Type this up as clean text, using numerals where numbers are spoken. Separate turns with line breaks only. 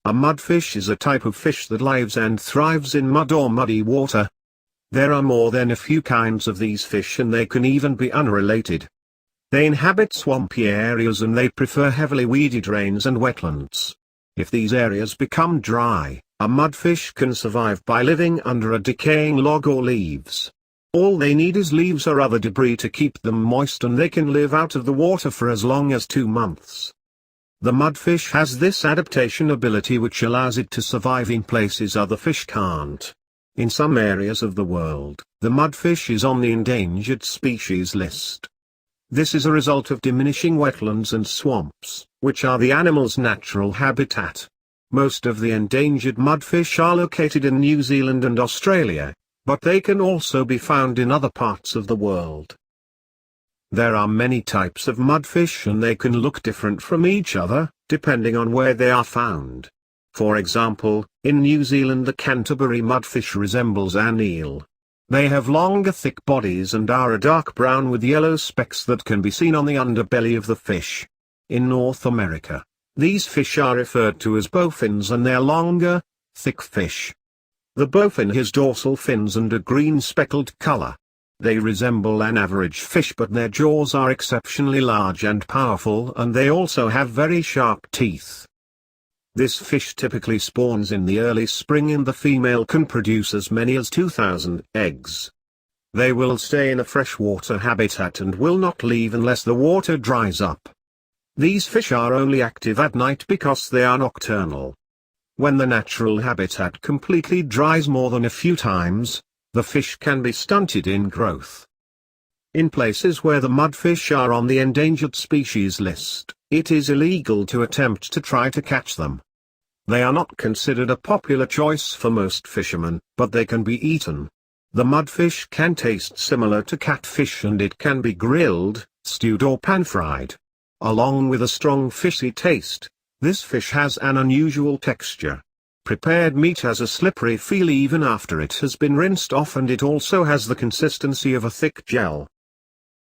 A mudfish is a type of fish that lives and thrives in mud or muddy water. There are more than a few kinds of these fish, and they can even be unrelated. They inhabit swampy areas and they prefer heavily weedy drains and wetlands. If these areas become dry, a mudfish can survive by living under a decaying log or leaves. All they need is leaves or other debris to keep them moist, and they can live out of the water for as long as 2 months. The mudfish has this adaptation ability which allows it to survive in places other fish can't. In some areas of the world, the mudfish is on the endangered species list. This is a result of diminishing wetlands and swamps, which are the animal's natural habitat. Most of the endangered mudfish are located in New Zealand and Australia, but they can also be found in other parts of the world. There are many types of mudfish and they can look different from each other, depending on where they are found. For example, in New Zealand the Canterbury mudfish resembles an eel. They have longer thick bodies and are a dark brown with yellow specks that can be seen on the underbelly of the fish. In North America, these fish are referred to as bowfins and they're longer, thick fish. The bowfin has dorsal fins and a green speckled color. They resemble an average fish, but their jaws are exceptionally large and powerful, and they also have very sharp teeth. This fish typically spawns in the early spring and the female can produce as many as 2,000 eggs. They will stay in a freshwater habitat and will not leave unless the water dries up. These fish are only active at night because they are nocturnal. When the natural habitat completely dries more than a few times, the fish can be stunted in growth. In places where the mudfish are on the endangered species list, it is illegal to attempt to try to catch them. They are not considered a popular choice for most fishermen, but they can be eaten. The mudfish can taste similar to catfish and it can be grilled, stewed or pan-fried. Along with a strong fishy taste, this fish has an unusual texture. Prepared meat has a slippery feel even after it has been rinsed off, and it also has the consistency of a thick gel.